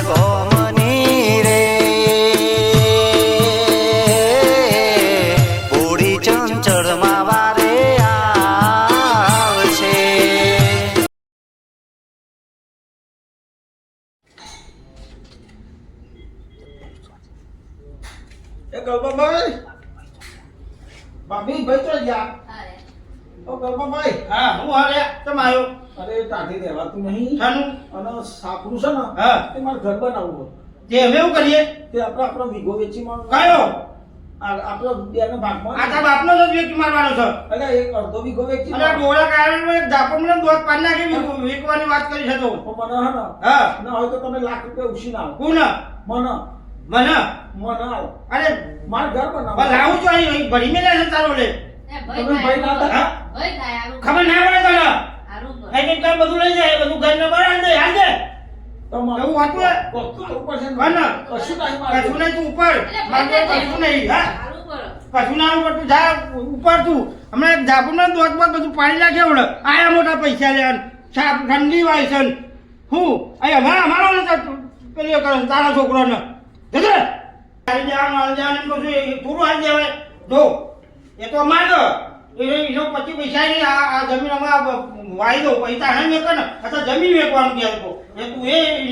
ગોમની રે પૂરી ચંચળમાં વારે આવશે. એ ગલબાભાઈ ભાભી ભાઈ તો ગયા ઓ ગલબાભાઈ હા હું હાલે કેમ આવ્યો? અરે ટાઢી રહેવાતું નહીં શાનું? અને સાપરું છે ને હા એ મારે ઘર બનાવવું તે અમે એવું કરીએ તે આપણો વીઘો વેચી માં કયો? આપણો બેનો ભાગમાં આ તારા બાપનો જ વેચી મારવાનો છે. એટલે એક અડધો વીઘો વેચી અને ડોળા કારણે એક જાપડને દોત પાડી નાખી વેચવાની વાત કરી છે તો. મને હે ને હા ના હોય તો તમે લાખ રૂપિયા ઉછીને આવો કોણ? મને મને આવો અરે મારે ઘર બસ બનાવવું લાવું છું અહીં ભરી મેલે છે તારો લે. તમે ભાઈ ના હતા હા? ખબર ના પડે તને એક એક કામ બધું લઈ જાય બધું ઘર ને બહાર દે હાલ દે એવું વાતું હે? ઉપર છે હા ને? કશું નહીં મારે કશું નહીં તું ઉપર મારે કશું નહીં હા કશું ના ઉપર તું જા ઉપર તું હમણાં જાપુના દોત બોત બધું પાડી નાખે હમણાં આયા મોટા પૈસા લેવાનું સાપ ઠંડી વાય છે હું અહીં અમારો ને પેલી કરે છે તારા છોકરોને જશે હાલી જવાનું હાલી જવાનું એમ કહું છું એ પૂરું હાલી દેવાય જો એ તો માગ એનો પછી પૈસા નહીં આ જમીન હમણાં વાઈ દો પૈસા હા મેં ને અથવા જમીન વેચવાનું કહે તો એ તું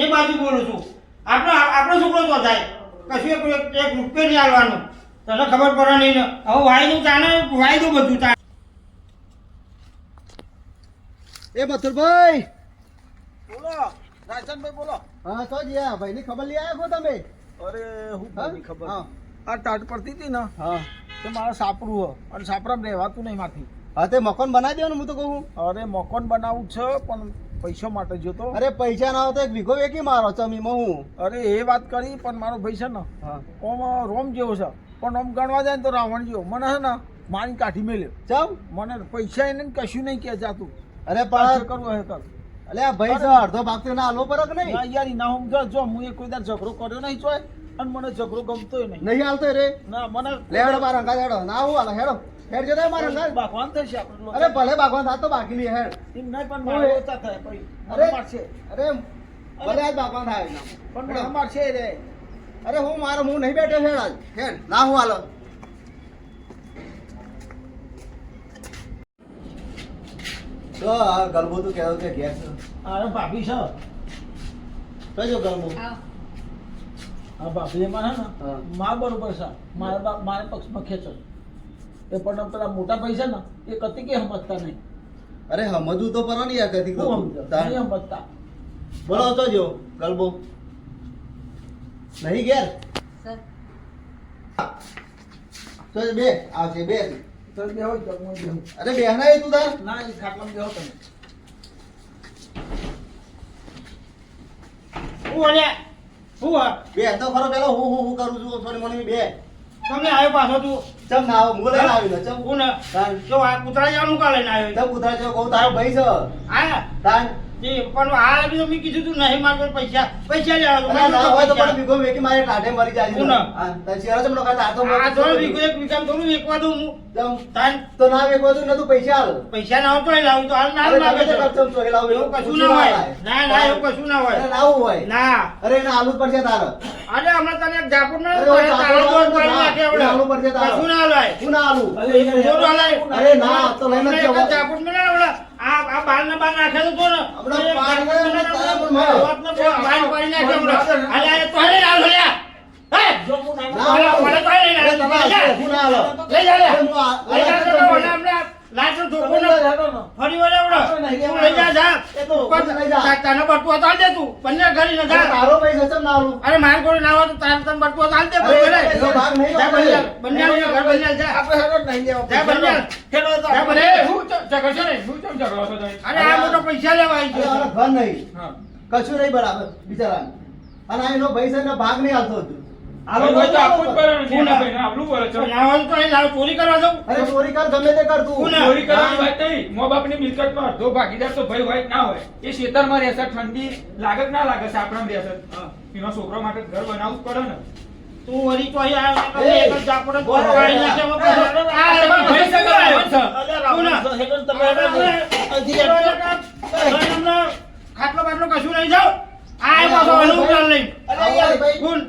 એ બાજુ બોલું છું આપણો છોકરો તો થાય કશું એક રૂપિયો નહીં આવવાનું તને ખબર પડે નહીં ને હવે વાઈ દઉં તાને વાઈ દઉં બધું તાને. એ મથુરભાઈ બોલો રાયચંદભાઈ બોલો હા તો જ્યાં ભાઈ ની ખબર લઈ આવ્યા છો તમે? અરે હું ભાઈ ખબર હા આ ટાટ પડતી હતી ને હા તો મારે સાપરું હો અને સાપરામાં રહેવાતું નહીં માથી હા તે મકાન બનાવી દેવાનું હું તો કહું. અરે મકાન બનાવવું છે પણ પૈસા માટે જોતો અરે પૈસા ના હોય તો એક વીઘો વેકી મારો ચમીમાં હું. અરે એ વાત કરી પણ મારો ભાઈ છે ને હા ઓમ રોમ જેવો છે પણ ઓમ ગણવા જાય ને તો રાવણ જેવો મને છે ને મારી કાઠી મેલ્યો ચમ મને પૈસા એને કશું નહીં કે જાતું અરે પાછું પણ કરવું હે કર અલે આ ભાઈ છે અડધો ભાગ તો ના આલો પરક નહીં ના યાર ના હું જો હું એ કોઈ દર ઝઘડો કર્યો નહીં ચોય અને મને ઝઘડો ગમતોય નહીં નહીં હાલતો રે ના મને લેવડો મારા અંગા હેડો ના હું હાલો હેડો હેડ જો મારા અંગા. ભગવાન થશે આપણે અરે ભલે ભગવાન થા તો બાકી નહીં હેડ. એમ નહીં પણ મારે ઓછા થાય પછી અરે મને મારશે અરે ભલે આજ ભગવાન થાય ના. પણ મને મારશે રે અરે હું મારો હું નહીં બેઠો હેડ આજ હેડ ના હું હાલો. તો આ ગલબો તું કહેતો કે ઘેર છે અરે ભાભી છે કજો ગલબો હા ભાભી એમાં છે હા. ને માં બરોબર છે મારા પક્ષમાં ખેંચો એ પણ પેલા મોટા પૈસા ને એ કતી કે સમજતા નહીં અરે સમજવું તો પરો ને યાર કદી તો હું સમજો નહીં સમજતા બોલો તો જો ગલબો નહીં ઘેર તો બે આવશે બે તો બે હોય તો હું બેહું. અરે બે ના તું તાર ના એ ખાટલામાં બેહો તમે હું અને હું આ બે તો ખરો પેલો હું કરું છું થોડી મને બે તમે આવ્યો પાછો તું ચમ ના આવો મુગલ આવી ને ચમ હું ને જો આ કૂતરા જવાનું કાલે ના આવ્યો ચમ ઉતરા જો કહું તારો ભાઈ છે આયા તાન એ પણ આ લગી તો મેં કીધું તું નહીં મારે પૈસા લેવા અરે ના હોય તો પણ બીગો વેકી મારે ટાઢે મરી જાય કોણ? હા તાર શેરા ચમ લોકો તાર તો આ થોડો વીઘો એક વીઘામાં થોડું વેચવા દઉં હું ચમ તાન તો ના વેકો તો નતું પૈસા હાલ પૈસા ના હોય તો એ લાવું તો હાલ ના અરે માગે તમે છે તો ચમ ચોહી લાવો એવું કશું ના હોય ના ના એવું કશું ના અરે હોય લાવું હોય ના અરે ના આલુ પડશે તારે અરે હમણાં તને એક જાપુર ના અરે ઓય તારો જાપુર દોર ના, પાડી નાખે ના, આલુ પડશે આપણે તારો. કશું ના લાય હું ના આલુ અરે એને જોર હલાય. અરે ના તો લઈને જ હમણાં એક જવા. જાપુર મેળા ઓલા આ બાર ના બાર નાખે તો ને હમણાં બાર ના તારા પર બાર મારો. પાડી નાખે હમણાં અલ્યા એ તો હલે લાવ હલ્યા હે જો હું ના ના, ઓલા ઓલા તો હલે અરે લાવ તમારે લઈ હું ના આલો જા લે અરે હું આ- લઈ જા તો ઓલા હમણાં લાટો ઠોકો ને ફરી વળે આવડો તું લઈ જા જા એ તો હું લઈ જા. તને બટુઓ તો આલ દે તું બંને ઘરી ન અરે જા તારો પૈસા ચમ ના આલુ અરે માર કોઈ ના હોય તો તારે તને બટુઓ તો આલ દે અરે, ભાઈ એનો ભાગ નહીં જા હોય. બંને ઘર બંને જા આપણે હેડો નહીં લેવા જા બંને હેડો તો જા આપણે- બંને હું ઝઘડો છો ને હું કેમ ઝઘડો છો તમે? અરે આ મોટો પૈસા લેવા આવી અરે ગયો આનો ઘર નહીં હા. કશું નહીં બરાબર બિચારાને અને આ એનો ભાઈ છે ને ભાગ નહીં હાલતો હતું આલો ભાઈ તો આપવું જ પડે ને, કોણ? એના ભાઈને આપવું પડે છે. ના હોય તો અહીં લાવ ચોરી કરવા દઉં અરે ચોરી કર ગમે તે કર તું કોણ? ચોરી કરવાની વાત નહીં. મા બાપની મિલકતમાં અડધો ભાગીદાર તો ભાઈ હોય કે ના હોય. એ ખેતરમાં રહેશે, ઠંડી લાગે કે ના લાગે, સાપડામાં રહેશે. એનો છોકરો માટે ઘર બનાવવું જ પડે ને. તું વળી તો અહીં આવ્યો એ, એક જ જાપડે બોલ, પાડી બોલ, નાખે બોલ. બાપા. આ તમારો ભાઈ છે કે ભાઈ છે? અલ્યા રાવણ હેડો ને તમે હેડો ને. અહીંથી હેડો. ખાટલો બાટલો કશું નહીં જાવ આ પાછો એનું પ્લાન લઈ અરે યાર ભાઈ. કોણ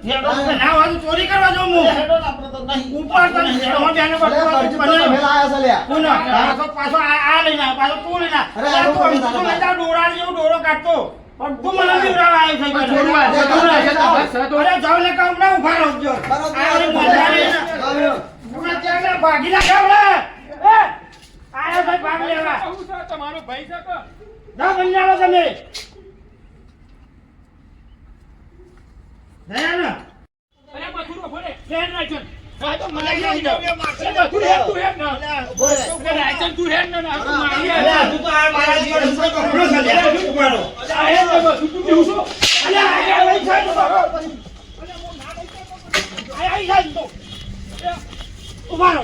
ના વાળું ચોરી કરવા જાઉં હું હેડો ને આપણે તો નહીં. ઉપર તને તમારે બેને અરે કરજી તો તમે લાયા છો લ્યા. કોણ પાછો આ લઈને આવ, પાછો તું લઈને આવ. અરે આ લોકો તું તારા લઈને આવ, ડોરા જેવું ડોરો કાઢતો પણ તું મને બીવડાવવા આવ્યો છે પણ થોડું આ છે, થોડું આ છે, અરે જાવ ને કામ ના ઉભા રહો જો બરાબર. આ ઓલી મજા નહીં. આવ્યો. હમણાં ત્યાં ભાગી નાખે હમણાં. એ આયો ભાઈ ભાગ લેવા આવું છે તમારો ભાઈ છે કે? જાઓ બની આવો તમે રહ્યા ને અરે મથુરો ભલે. ફેર નાખજો હા તો મને અરે, લઈ જાઓ. અરે, અરે મથુરો હેડ, તું હેડ ના. ઉભો રહે. અરે રાયચંદ તું હેડ ના, ના, તું મારી અરે, હેડ. તું તો આ મારા જીવન ઉપર કપડો છે લે, તું ઉપાડો. અરે આ હેડ ને બસ, તું બેહું છો. અરે, આ લઈ જાય તો બાબા. આ જાય તો. ઉપાડો.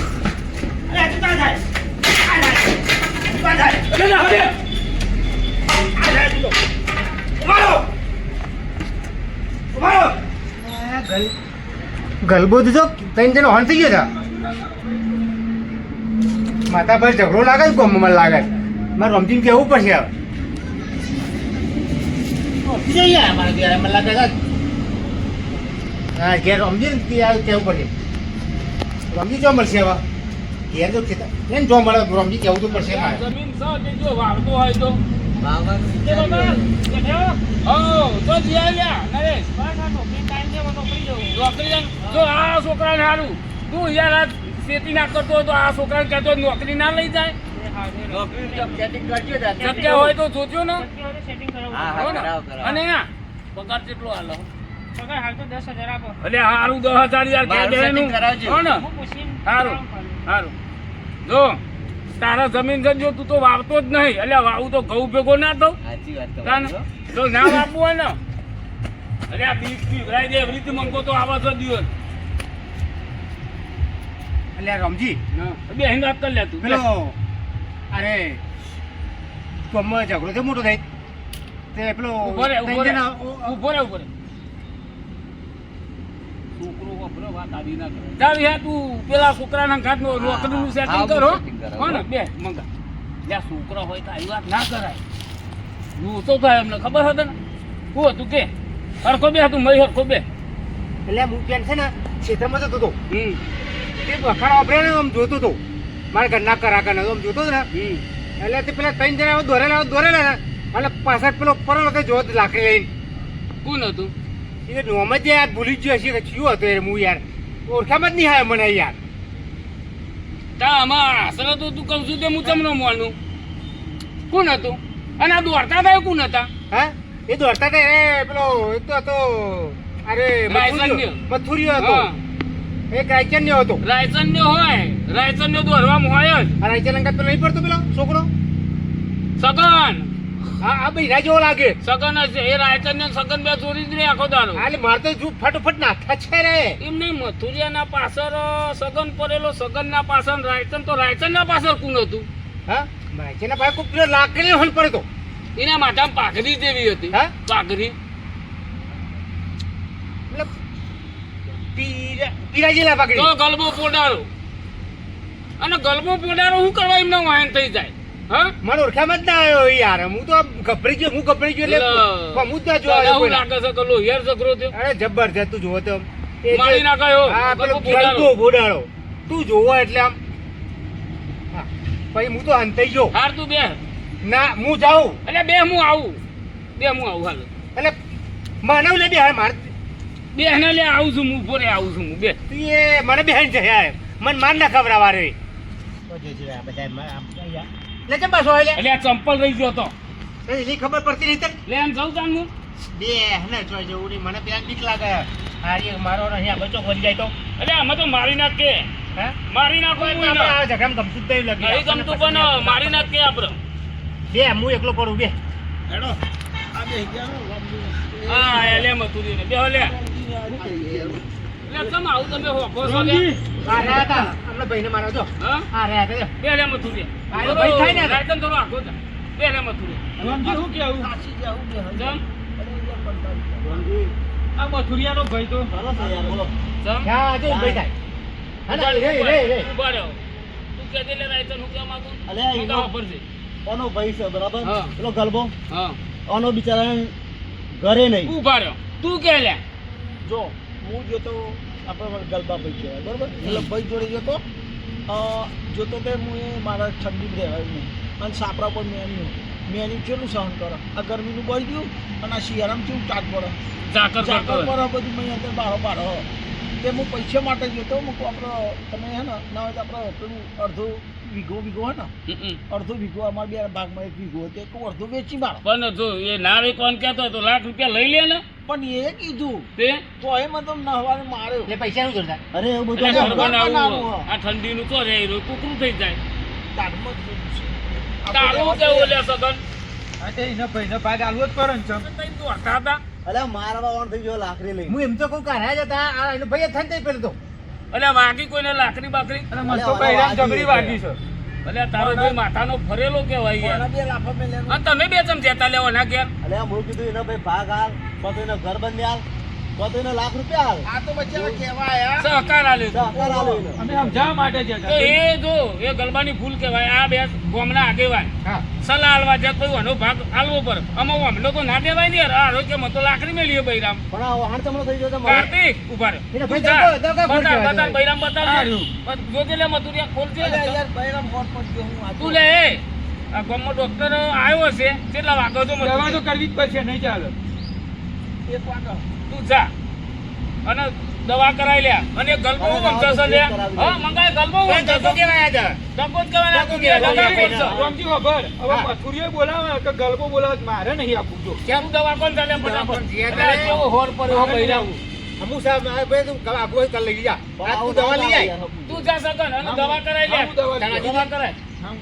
અરે, તું ક્યાં જાય? આ જાય. તું ક્યાં જાય? અરે ના, અરે. આ જાય તું તો. ઉપાડો. ઉપાડો. ગલબો દીધો ત્રણ જણો હણ થઈ ગયા હતા માતા પર ઝઘડો લાગે છે મને લાગે છે. મારે રમજીને કહેવું પડશે હવે મને લાગે છે હા ઘેર રમજીને કહેવું પડશે રમજી જો મળશે હવે ઘેર તો એમ જો મળે રમજી કહેવું તો પડશે મારે જમીન છે તે જો વાવતો હોય તો. એ બાબા, કે થયો? હઉ, તો જી આવ્યા, નરેશ. નોકરી જાય. જો આ છોકરાને હારું. તું યાર આ ખેતી ના કરતો હોય તો આ છોકરાને કહેતો હોય નોકરી ના લઈ જાય. શક્ય હોય તો જોજો ને. હો ને? અને આ પગાર કેટલો હાલો? એટલે હારું 10,000 યાર કહી દેવાનું. હો ને? હારું, હારું. જો તારા જમીન છે જો તું તો વાવતો જ નહીં એટલે વાવું તો ઘઉં ભેગો ના થઉં તો ના વાવવું હોય ને અરે આ બીજ પીવડાવી દે એવી રીતે મંગો તો આવા છો દિવસ એટલે રમજી બે હિંગાત કરી લે તું પેલો અરે ગમમાં ઝઘડો છે મોટો થાય તે પેલો ઉભો રે ત્રણ જણા ઉભો રે છોકરો વપરો વાત આડી ના કરે ચાલ યાર તું પેલા છોકરાના ઘાટનો નોકરીનું સેટિંગ કરો હો ને બે મંગા જ્યાં છોકરો હોય તો આવી વાત ના કરાય તો થાય એમને ખબર હતો ને શું હતું કે હરખો બે હતું મય હરખો બે એટલે હું પેન છે ને ખેતરમાં જતો હતો તે વખાણ વાપરે ને આમ જોતો હતો મારા ઘરના કરાકા ને આમ જોતો હતો ને એટલે તે પેલા ત્રણ જણા દોરેલા ને એટલે પાછળ પેલો પડેલો હતો જોત લાકડી લઈને કોણ હતું એ નોમ જ યાર ભૂલી જ ગયો હશે કે શું હતો યાર હું યાર ઓળખામાં જ નહીં આવે મને યાર તા આમાં અસર હતું તું કહું છું તે હું તમને માનું કોણ હતું અને આ દોડતા હતા એ કોણ હતા હા એ દોડતા હતા એ પેલો એક તો હતો અરે રાયચંદ્ર. મથુરીયો હતો હા. એક રાયચંદ્ર હતો રાયચંદ હોય રાયચંદ દોડવામાં હોય જ આ રાયચંદ્ર અંગત પેલો નહીં પડતો પેલો છોકરો સગન હા આ બૈરા જેવો લાગે સગન હશે એ રાયચંદ ને સગન બે ચોરી જ રે આખો દાડો એટલે મારે તો જો ફટોફટ નાથા છે રે એમ નહીં મથુરિયાના પાછળ સગન પડેલો સગન ના પાછળ રાયચંદ તો રાયચંદ ના પાછળ કોણ હતું હા રાયચંદ્ર ભાઈ કોઈ પેલો લાકડી હલ પડતો એના માથામાં પાઘડી જેવી હતી હા? પાઘડી એટલે પીરા જેલા પકડી તો ગલબો પોડારો અને ગલબો પોડારો શું કરવા એમને વાહન થઈ જાય હા મને ઓળખામાં જ ના આવ્યો યાર હું તો ગભરી ગયો એટલે હું જ ના જોવા આવ્યો શું કોઈના. લાગે છે કલો હેર ઝઘડો થયો અરે જબરજસ્ત તું જોવો તો મારી નાખાયો હા પેલો ગલબો પોડારો. ગલબો બોડાળો તું જોવો એટલે આમ હા પછી હું તો અંતાઈ ગયો હાર તું બે ના હું જાઉં એટલે બે હું આવું હાલ એટલે માનવ લે બે હાર માર બે ને લે આવું છું હું ઉભો રે આવું છું હું બે તું એ મને બેન છે યાર મને માન ના ખવડાવવા રે લે ચમ બસ હોય એટલે આ ચંપલ રહી ગયો તો લે એની ખબર પડતી નહીં તને લે એમ જાઉં તાન હું બે ને જોઈ જવું નહીં મને પેલા બીક લાગે હારી મારો અહીંયા બચ્ચો વળી જાય તો એટલે આમાં તો મારી નાખે હા મારી નાખો આપણે આ ઝઘડામાં ગમતું જ નહીં લાગે નહીં ગમતું પણ મારી નાખે આપણે બે હું એકલો પડું બે હેડો આ બે ગયા ને વાંધો નહીં. હા એ લે મથુરી ને બે લે કેમ આવું તમે હોકો છો લે આ રહ્યા હતા આપણે ભાઈને મારો જો હા આ રહ્યા હતા બે લે મથુરી આ ભાઈ થાય ને? રાયતન થોડો આખો જા બે લે મથુરી રમજી શું કેવું? સાચી જાવું કે હજી? જમ આ મથુરિયાનો ભાઈ તો ચાલો છે યાર બોલો ક્યાં આજે ભાઈ થાય હા ના, રે ઉભા રહ્યો. તું કે દે લે રાયતન હું કેવા માંગુ? અલ્યા, મને એનો- ખબર છે. ઓનો ભાઈ છે બરાબર હા. પેલો ગલબો હા ઓનો બિચારા ઘરે નહીં ઉભા રહ્યો. તું કે લે જો હું જોતો આપણે ગલબા ભાઈ કહેવાય બરોબર એટલે ભાઈ જોડે જોતો જોતો તે હું એ મારા ઠંડી રહેવાય નહીં અને સાપરા પર મેની કેવું સહન કરો આ ગરમીનું બળી ગયું અને આ શિયાળામાં કેવું ચાટ પડે ઝાકર ચાકર કરતો હોય. પર બધું મેં અંદર બારો બારો તે હું પૈસા માટે જોતો હું કહું આપણે તમે હે ને ના હોય તો આપણે પેલું અડધો વીઘો હે ને અડધો વીઘો અમારા બે ભાગમાં એક વીઘો તે કહું અડધો વેચી મારો પણ જો એ ના રે કોણ કહેતો હોય તો લાખ રૂપિયા લઈ લે ને પણ એ કીધું તે તો એ મને તો નહવાને માર્યો એટલે પૈસા શું કરતા અરે એવું બધું એટલે ઘર ઘર બનાવવું બનાવવું હોય. આ ઠંડીનું તો રે રહ્યું કુકરું થઈ જાય તારમાં જ જોયું છે. તારું કેવું લે સગન એના ભાઈને ભાગ આલવો જ પડે ને ચમ. તઈ દોડતા હતા અલ્યા મારવા ઓણ થઈ ગયો લાકડી લઈ હું એમ તો કહું કે હારા જતા આ એનો ભાઈ જ થાય ને પેલું તો એટલે વાગી કોઈને લાકડી બાકડી મને તો બૈરામ જબરી વાગી છે એટલે તારો ભાઈ માથાનો ફરેલો કેવાય કોના યાર બે લાફા મેલ્યા અને તમે બે ચમ જતા લેવો ના ઘેર અલ્યા હું કીધું એનો ભાઈ ભાગ હાલ તો એનો ઘર બંધ હાલ તો એને લાખ રૂપિયા હાલ આ તો બચ્ચા કહેવા આયા સહકાર આલ્યો સહકાર આલો એને. અમે સમજાવવા માટે જ તો એ જો એ ગલબાની ભૂલ કહેવાય આ બે ગોમના આગેવાન હા સલાહ આલવા જાય કોઈ આનો ભાગ આલવો પડે આમાં અમને તો ના દેવાય ને યાર આ કે મને તો લાકડી મેલીએ બૈરામ પણ આ વહાણ ચમડો થઈ ગયો તો મારે. કાર્તિક ઉભા રહે એને તું ભાઈ જા. દગા ખોટ બતાવ, કહેવાય. બતાવ, બૈરામ બતાવ હારું. જોજે લે મથુરિયા ખોલજે અલ્યા યાર બૈરામ હોટ પર ગયો હું આ તું લે આ ગામમાં ડોક્ટર આવ્યો છે કેટલા વાગો છો દવા તો કરવી જ પડશે નહીં ચાલે એક વાગો તું જા અને દવા કરાવી લે અને ગલબો અરે, વંચો છે લે હા મંગાય ગલબો વંચો છે કેવાય છે ડબ્બો જ કહેવાય ના તું કે ડબ્બો દવા કહેવાય. કોણ છે? રોમજી ખબર હવે મથુરીએ બોલાવે કે ગલબો બોલાવે મારે નહીં આપવું જો કેમ દવા કોણ ચાલે ફટાફટ જે એટલે આ કેવો હોર પડ્યો હો બૈરામ અમુ સાહેબ મારે ભાઈ તું આગો કર લઈ જા પણ આ આવું તું દવા ના લઈ ચાલે આય યાર. તું જા સગન અને દવા કરાવી લે હું દવા લઈ દવા કરાય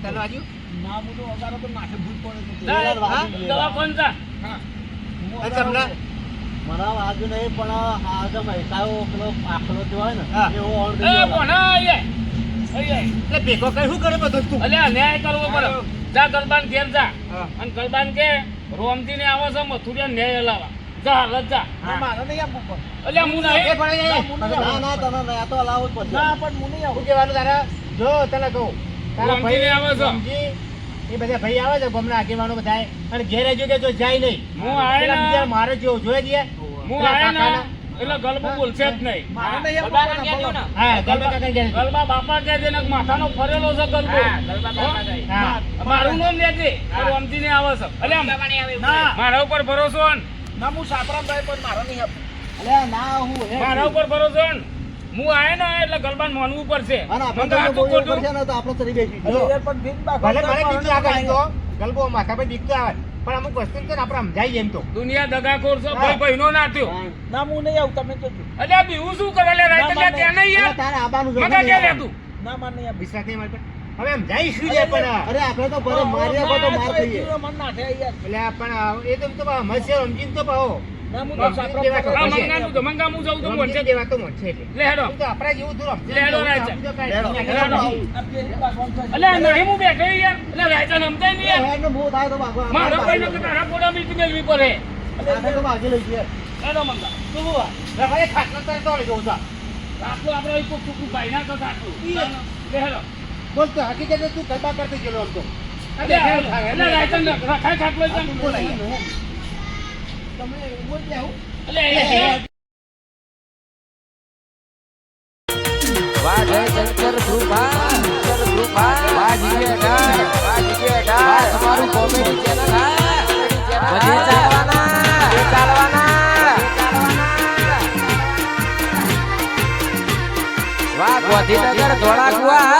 તને આજુ ના હું તો વગાડો તો માથે ભૂલ પડે તો ના, યાર, હા, વાગી દવા કોણ જા અને તમને મને વાગ્યું નહીં પણ આ જે મહેસાઓ પેલો આખલો જે હોય ને હા. એવો ઓણ થઈ એ ગયો. કોણ આય આય એટલે ભેગો કઈ શું કરે બધું તું અલ્યા ન્યાય કરવો પડે જા ગલબાન ઘેર જા હા. અને ગલબાન કે રોમજી ને આવો છે મથુરિયા ન્યાય હલાવા જા હાલત જા ના મારે નહીં આપવું પણ અલ્યા હું એ નહીં પણ એ ના ના તને નહીં, આ તો લાવું જ પડશે. ના પણ હું નહીં આવું શું કહેવાનું તારા જો તને કહું તારા રોમજી ને આવે છે. રોમજી, એ બધા ભાઈ આવે છે ગમના આગેવાનો બધા અને ઘેર રહેજો કે જો જાય નહીં હું આય પેલા ને- બીજા મારે જેવો જોઈ દે હું પેલા આયા ને કાકાના- એટલે ગલબો બોલશે જ નહીં મારે નહીં આપવું ગલબા પણ કાકા ને. હા ગલબા કાકા ઘેર રહેજો. ગલબા બાપા કે છે ને માથાનો ફરેલો છે ગલબો હા મારું નામ લેજે રોમજી ને આવે છે અલ્યા ના મારા ઉપર ભરોસો હન. ના હું સાપરામ ભાઈ પણ મારે નહીં આપવું અલ્યા ના હું હે. મારા ઉપર ભરોસો હન. હું આયો ને એટલે ગલબાન માનવું પડશે અને આપણે મને તો આખું બોલવું ખોટું. પડશે ને તો આપણે ચડી બેસી અરે યાર પણ ભીખ બાપા ભલે ભલે મારે બીક નહીં લાગે એમ તો આપવું. ગલબો માથા પર બીક તો આવે પણ અમુક વસ્તુ તો આપણે સમજાઈએ એમ તો દુનિયા દગાખોર છે ભાઈ ભાઈનો નાત્યો ના હું નહીં આવું તમે કહેજો અલ્યા બીવું શું કરે લે રાઈત ના, લે ત્યાં નહીં યાર તારે આબાનું મગા જરૂર કે લે નહીં. તું ના મારે નહીં આપવું વિશ્વાસ નહીં મારતો હવે એમ જઈશું લે પણ અરે આપણે તો ભલે મારી આપો તો માર ખાઈએ. મને ના થાય યાર એટલે પણ એ તો એમ તો મસ્ય સમજીને તો પાહો ના હું તો સમજી સાપરામ દેવા ભાઈ આ તો મંગા નું તો મંગા હું જાઉં તો સમજી મોંચે દેવા તો મોંચે એટલે લે હેડો એમ તો આપણા જેવું થોડું સમજી લે હેડો લેવું. રાઈત. સમજો કાંઈ. હેડો. હેડો. આ ભીખ બાપા થાય. અલ્યા નહીં હું બેઠો યાર એટલે રાઈતા સમજાય નહીં યાર હેડનો મોહ થાય તો ભાગો. મારો ભાઈનો કે તારા પોડા મીઠી મેળવી પડે આપણે તો ભાગી લઈ જઈએ. હેડો મંગા તું બોલ લે ભાઈ ખાટલો તો દોડી જવું છે. આટલું આપણે એક ટૂંકું ભાઈ ના તો આટલું લે હેડો બોલ તો હકીકતે તું ગરબા કરતો ગયેલો આમ તો એટલે રાઈતા ને રખાય ખાટલો છે બોલાય. તમે એવું જ આવું એટલે વાહ જય શંકર ધ્રુવા શંકર ધ્રુવા વાહ જીવે ડાળ વાહ જીવે ડાળ તમારું કોમેડી ચેનલ બધે ચાલવાના વાહ ગોધીનગર ધોળાકુવા